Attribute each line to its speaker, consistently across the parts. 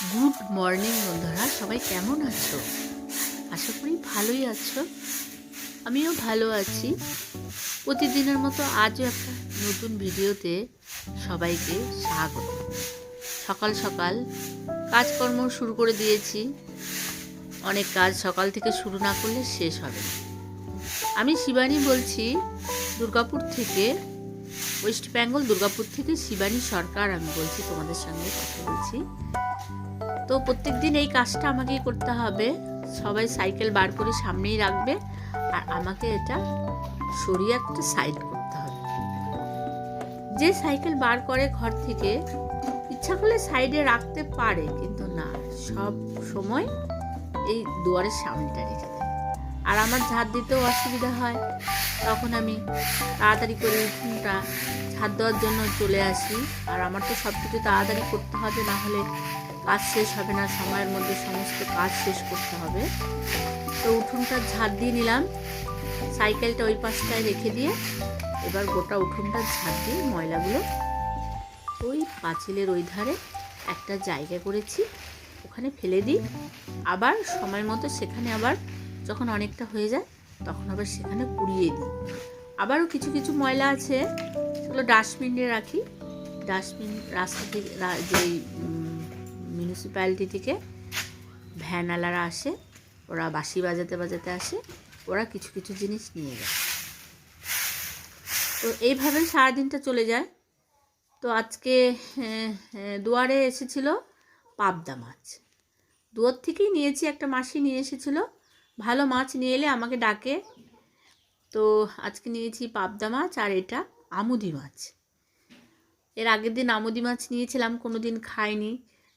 Speaker 1: Good morning বন্ধুরা, সবাই কেমন আছো? আশা করি ভালোই আছো। আমিও ভালো আছি। প্রতিদিনের মতো আজও একটা নতুন ভিডিওতে সবাইকে স্বাগত। সকাল সকাল কাজকর্ম শুরু করে দিয়েছি। অনেক কাজ সকাল থেকে শুরু না করলে শেষ হবে না। আমি শিবানী বলছি, দুর্গাপুর থেকে, ওয়েস্ট বেঙ্গল দুর্গাপুর থেকে শিবানী সরকার আমি বলছি, তোমাদের সঙ্গে কথা বলছি। তো প্রত্যেক দিন এই কাজটা আমাকেই করতে হবে। সবাই সাইকেল বার করে সামনেই রাখবে আর আমাকে এটা সরিয়ে একটা সাইড করতে হবে। যে সাইকেল বার করে ঘর থেকে ইচ্ছা করলে সাইডে রাখতে পারে, কিন্তু না, সব সময় এই দুয়ারের সামনেটা রেখে দেয়। আর আমার ঝাড় দিতেও অসুবিধা হয়, তখন আমি তাড়াতাড়ি করে উঠোনটা ঝাড় দেওয়ার জন্য চলে আসি। আর আমার তো সব কিছু তাড়াতাড়ি করতে হবে, না হলে কাজ শেষ হবে না, সময়ের মধ্যে সমস্ত কাজ শেষ করতে হবে। তো উঠোনটা ঝাড় দিয়ে নিলাম, সাইকেলটা ওই পাশটায় রেখে দিয়ে এবার গোটা উঠোনটা ঝাড় দিয়ে ময়লাগুলো ওই পাঁচিলের ওই ধারে একটা জায়গা করেছি, ওখানে ফেলে দিই। আবার সময় মতো সেখানে আবার যখন অনেকটা হয়ে যায় তখন আবার সেখানে কুড়িয়ে দিই। আবারও কিছু কিছু ময়লা আছে, সেগুলো ডাস্টবিনে রাখি। ডাস্টবিন রাস্তা থেকে, যেই মিউনিসিপ্যালিটি থেকে ভ্যানওয়ালারা আসে, ওরা বাঁশি বাজাতে বাজাতে আসে, ওরা কিছু কিছু জিনিস নিয়ে যায়। তো এইভাবে সারাদিনটা চলে যায়। তো আজকে দুয়ারে এসেছিল পাবদা মাছ। দুয়ার থেকেই নিয়েছি, একটা মাসি নিয়ে এসেছিলো। ভালো মাছ নিয়ে এলে আমাকে ডাকে। তো আজকে নিয়েছি পাবদা মাছ, আর এটা আমুদি মাছ। এর আগের দিন আমুদি মাছ নিয়েছিলাম, কোনো দিন খাইনি।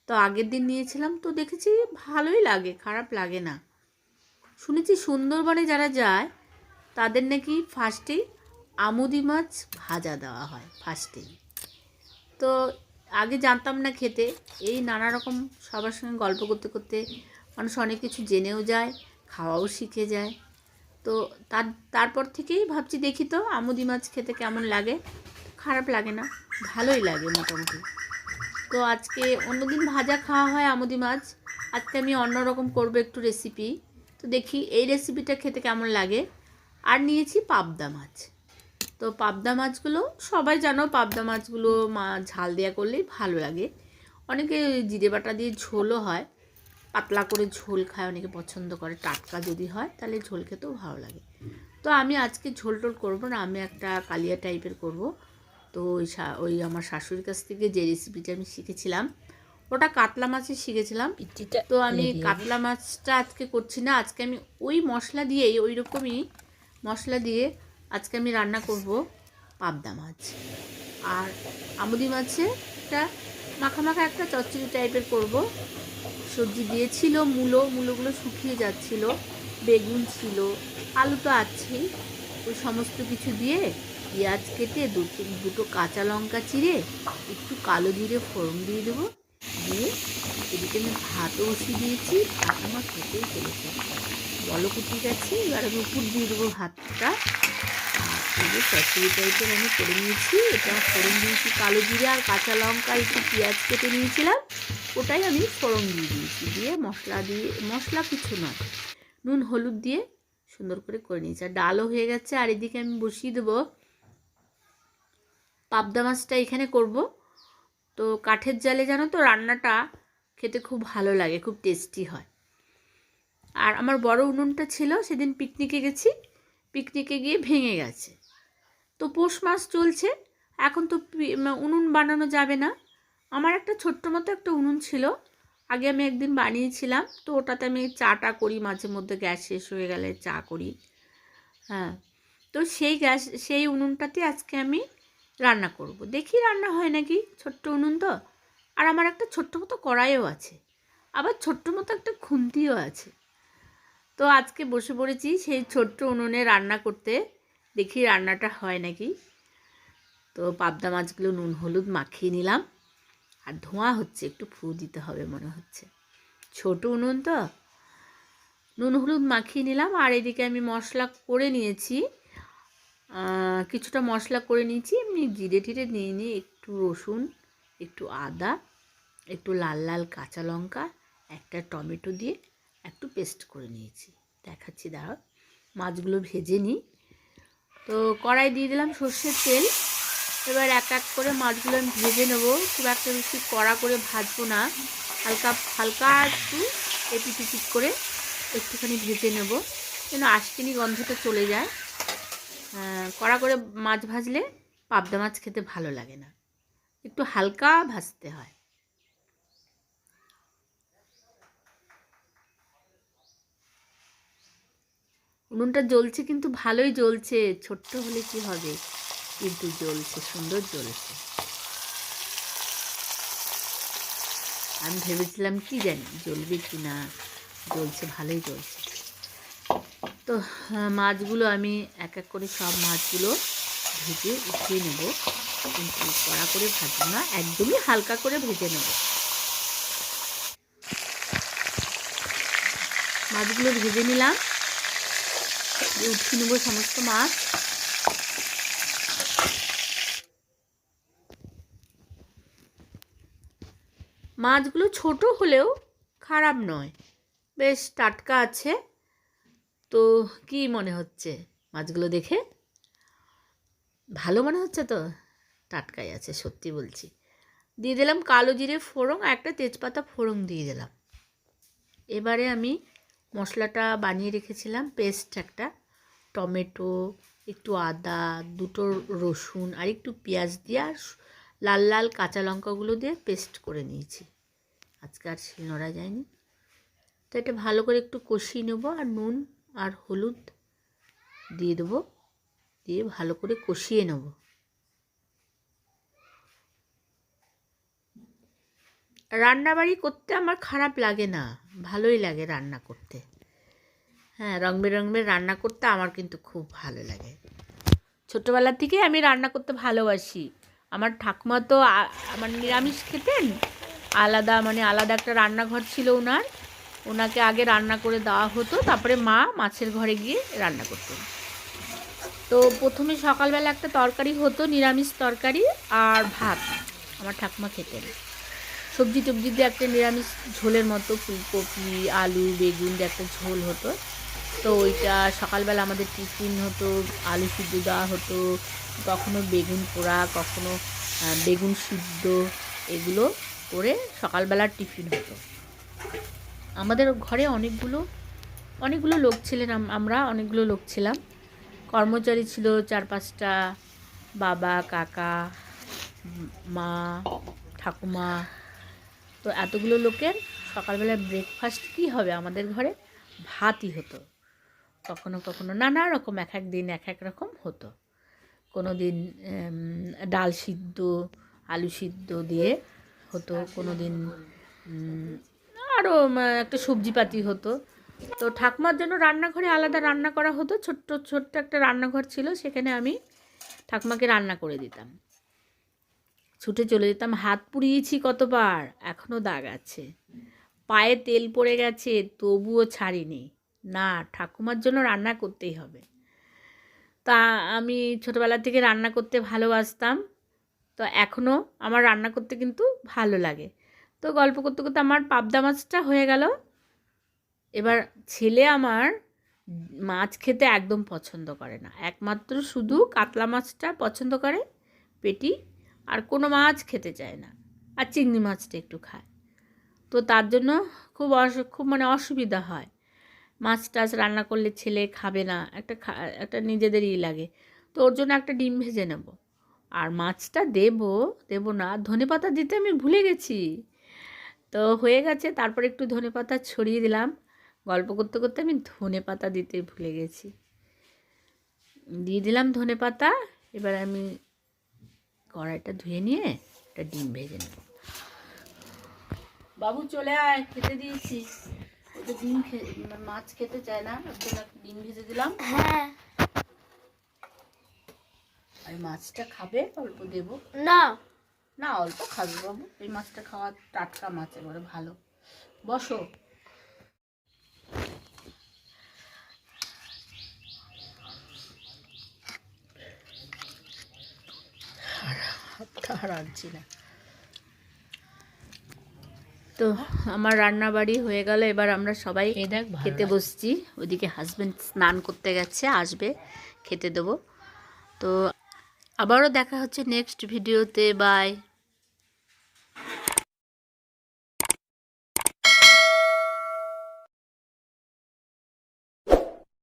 Speaker 1: তো আগের দিন নিয়েছিলাম, তো দেখেছি ভালোই লাগে, খারাপ লাগে না। শুনেছি সুন্দরবনে যারা যায় তাদের নাকি ফার্স্টেই আমুদি মাছ ভাজা দেওয়া হয় ফার্স্টেই। তো আগে জানতাম না খেতে। এই নানা রকম সবার সঙ্গে গল্প করতে করতে মানুষ অনেক কিছু জেনেও যায়, খাওয়াও শিখে যায়। তো তারপর থেকেই ভাবছি দেখি তো আমুদি মাছ খেতে কেমন লাগে। খারাপ লাগে না, ভালোই লাগে মোটামুটি। তো আজকে অন্যদিন ভাজা খাওয়া হয় আমুদি মাছ, আজকে আমি অন্যরকম করবো একটু রেসিপি। তো দেখি এই রেসিপিটা খেতে কেমন লাগে। আর নিয়েছি পাবদা মাছ। তো পাবদা মাছগুলো সবাই জানো, পাবদা মাছগুলো ঝাল দেওয়া করলেই ভালো লাগে। অনেকে জিরে বাটা দিয়ে ঝোলও হয়, পাতলা করে ঝোল খায়, অনেকে পছন্দ করে। টাটকা যদি হয় তাহলে ঝোল খেতেও ভালো লাগে। তো আমি আজকে ঝোল টোল করবো না, আমি একটা কালিয়া টাইপের করব। তো ওই আমার শাশুড়ির কাছ থেকে যে রেসিপিটা আমি শিখেছিলাম, ওটা কাতলা মাছের শিখেছিলাম। তো আমি কাতলা মাছটা আজকে করছি না, আজকে আমি ওই মশলা দিয়েই, ওই রকমই মশলা দিয়ে আজকে আমি রান্না করব পাবদা মাছ। আর আমুদি মাছে একটা মাখা মাখা একটা চচ্চড়ি টাইপের করব। সবজি দিয়েছিল, মূলোগুলো শুকিয়ে যাচ্ছিল, বেগুন ছিল, আলু তো আছেই। ওই সমস্ত কিছু দিয়ে পেঁয়াজ কেটে দুটো কাঁচা লঙ্কা চিড়ে একটু কালো জিরে ফোড়ন দিয়ে দেবো। দিয়ে এদিকে আমি ভাতও বসিয়ে দিয়েছি, ভাত আমার খেতেই চলেছে, বলক উঠে গেছে। এবার আমি উপর দিয়ে দেবো ভাতটা। আর এই যে চচ্চড়ি টাইপের আমি করে নিয়েছি, এটা ফোড়ন দিয়েছি কালো জিরে আর কাঁচা লঙ্কা, একটু পেঁয়াজ কেটে নিয়েছিলাম, ওটাই আমি ফোড়ন দিয়ে দিয়েছি। দিয়ে মশলা কিছু নয়, নুন হলুদ দিয়ে সুন্দর করে নিয়েছি। আর ডালও হয়ে গেছে। আর এদিকে আমি বসিয়ে দেবো পাবদা মাছটা, এখানে করব। তো কাঠের জালে জানো তো রান্নাটা খেতে খুব ভালো লাগে, খুব টেস্টি হয়। আর আমার বড় উনুনটা ছিল, সেদিন পিকনিকে গেছি, পিকনিকে গিয়ে ভেঙে গেছে। তো পৌষ মাস চলছে, এখন তো উনুন বানানো যাবে না। আমার একটা ছোট্ট মতো একটা উনুন ছিল, আগে আমি একদিন বানিয়েছিলাম। তো ওটাতে আমি চাটা করি, মাঝে মধ্যে গ্যাস শেষ হয়ে গেলে চা করি। হ্যাঁ, তো সেই উনুনটাতে আজকে আমি রান্না করব। দেখি রান্না হয় নাকি, ছোট্ট উনুন তো। আর আমার একটা ছোট্ট মতো কড়াইও আছে, আবার ছোট্ট মতো একটা খুন্তিও আছে। তো আজকে বসে পড়েছি সেই ছোট্ট উনুনে রান্না করতে, দেখি রান্নাটা হয় নাকি। তো পাবদা মাছগুলো নুন হলুদ মাখিয়ে নিলাম, আর ধোঁয়া হচ্ছে, একটু ফু দিতে হবে মনে হচ্ছে, ছোট উনুন তো। নুন হলুদ মাখিয়ে নিলাম। আর এদিকে আমি মশলা করে নিয়েছি, কিছুটা মশলা করে নিয়েছি। এমনি জিরে টিরে নিয়ে একটু রসুন, একটু আদা, একটু লাল লাল কাঁচা লঙ্কা, একটা টমেটো দিয়ে একটু পেস্ট করে নিয়েছি। দেখাচ্ছি, দাঁড়াও। মাছগুলো ভেজে নিই। তো কড়াই দিয়ে দিলাম সর্ষের তেল। এবার এক এক করে মাছগুলো আমি ভেজে নেবো। খুব একটা বেশি কড়া করে ভাজবো না, হালকা হালকা একটু এপিট ওপিট করে একটুখানি ভেজে নেব, যেন আঁশকিনি গন্ধটা চলে যায়। কড়া করে মাছ ভাজলে পাবদা মাছ খেতে ভালো লাগে না, একটু হালকা ভাজতে হয়। উনুনটা জ্বলছে, কিন্তু ভালোই জ্বলছে। ছোট্ট হলে কি হবে, কিন্তু জ্বলছে, সুন্দর জ্বলছে। আমি ভেবেছিলাম কি জানি জ্বলবে কি না, জ্বলছে, ভালোই জ্বলছে। তো মাছগুলো আমি এক এক করে সব মাছগুলো ভেজে উঠিয়ে নেব, কিন্তু কড়া করে ভাজবো না, একদমই হালকা করে ভেজে নেব। মাছগুলো ভেজে নিলাম, উঠিয়ে নেবো সমস্ত মাছ। মাছগুলো ছোট হলেও খারাপ নয়, বেশ টাটকা আছে। তো কি মনে হচ্ছে মাছগুলো দেখে? ভালো মনে হচ্ছে তো? টাটকাই আছে, সত্যি বলছি। দিয়ে দিলাম কালো জিরে ফোড়ন, আর একটা তেজপাতা ফোড়ন দিয়ে দিলাম। এবারে আমি মশলাটা বানিয়ে রেখেছিলাম, পেস্ট একটা টমেটো, একটু আদা, দুটো রসুন আর একটু পেঁয়াজ দিয়ে আর লাল লাল কাঁচা লঙ্কাগুলো দিয়ে পেস্ট করে নিয়েছি। আজকে আর শিলনোড়া যায়নি। তো এটা ভালো করে একটু কষিয়ে নেবো, আর নুন আর হলুদ দিয়ে দেবো, দিয়ে ভালো করে কষিয়ে নেব। রান্নাবাড়ি করতে আমার খারাপ লাগে না, ভালোই লাগে রান্না করতে। হ্যাঁ, রং বেরঙের রান্না করতে আমার কিন্তু খুব ভালো লাগে। ছোটোবেলার থেকে আমি রান্না করতে ভালোবাসি। আমার ঠাকুমা তো মানে নিরামিষ খেতেন, আলাদা মানে আলাদা একটা রান্নাঘর ছিল ওনার, ওনাকে আগে রান্না করে দেওয়া হতো, তারপরে মা মাছের ঘরে গিয়ে রান্না করতেন। তো প্রথমে সকালবেলা একটা তরকারি হতো, নিরামিষ তরকারি আর ভাত আমার ঠাকুমা খেতেন। সবজি টবজি দিয়ে একটা নিরামিষ ঝোলের মতো, ফুলকপি আলু বেগুন দিয়ে একটা ঝোল হতো। তো ওইটা সকালবেলা আমাদের টিফিন হতো, আলু সিদ্ধ দেওয়া হতো, কখনো বেগুন পোড়া, কখনো বেগুন সিদ্ধ, এগুলো করে সকালবেলার টিফিন হতো। আমাদের ঘরে অনেকগুলো লোক ছিলেন, আমরা অনেকগুলো লোক ছিলাম। কর্মচারী ছিল 4-5টা, বাবা কাকা মা ঠাকুমা। তো এতগুলো লোকের সকালবেলা ব্রেকফাস্ট কী হবে, আমাদের ঘরে ভাতই হতো। কখনো কখনো নানা রকম, এক এক দিন এক এক রকম হতো। কোনো দিন ডাল সিদ্ধ আলু সিদ্ধ দিয়ে হতো, কোনো দিন আরও একটা সবজিপাতি হতো। তো ঠাকুমার জন্য রান্নাঘরে আলাদা রান্না করা হতো, ছোট্ট একটা রান্নাঘর ছিল, সেখানে আমি ঠাকুমাকে রান্না করে দিতাম। ছুটে চলে যেতাম, হাত পুড়িয়েছি কতবার, এখনও দাগ আছে, পায়ে তেল পড়ে গেছে, তবুও ছাড়িনি, না ঠাকুমার জন্য রান্না করতেই হবে। তা আমি ছোটোবেলা থেকে রান্না করতে ভালোবাসতাম, তো এখনও আমার রান্না করতে কিন্তু ভালো লাগে। তো গল্প করতে করতে আমার পাবদা মাছটা হয়ে গেল। এবার ছেলে আমার মাছ খেতে একদম পছন্দ করে না, একমাত্র শুধু কাতলা মাছটা পছন্দ করে, পেটি, আর কোনো মাছ খেতে চায় না, আর চিংড়ি মাছটা একটু খায়। তো তার জন্য খুব মানে অসুবিধা হয়। মাছ টাছ রান্না করলে ছেলে খাবে না, একটা নিজেদেরই লাগে। তো ওর জন্য একটা ডিম ভেজে নেব, আর মাছটা দেব না, ধনেপাতা দিতে আমি ভুলে গেছি। তো হয়ে গেছে, তারপর একটু ধনেপাতা ছড়িয়ে দিলাম। গল্প করতে করতে আমি ধনেপাতা দিতে ভুলে গেছি, দিয়ে দিলাম ধনেপাতা। এবার আমি কড়াইটা ধুয়ে নিয়ে একটা ডিম ভেজে নেব। বাবু চলে আয়, খেতে দিয়েছি। ও তো মাছ খেতে চায় না, ওর জন্য ডিম ভেজে দিলাম। হ্যাঁ, আর মাছটা খাবে, অল্প দেবো। না না, অল্প খাবে বাবু, এই মাছটা খাওয়া টাটকা মাছ, এবারে ভালো। বসো। আর আনছি না। তো আমার রান্না বাড়ি হয়ে গেল, এবার আমরা সবাই খেতে বসছি। ওদিকে হাজব্যান্ড স্নান করতে গেছে, আসবে, খেতে দেবো। তো আবারও দেখা হচ্ছে নেক্সট ভিডিওতে। বাই।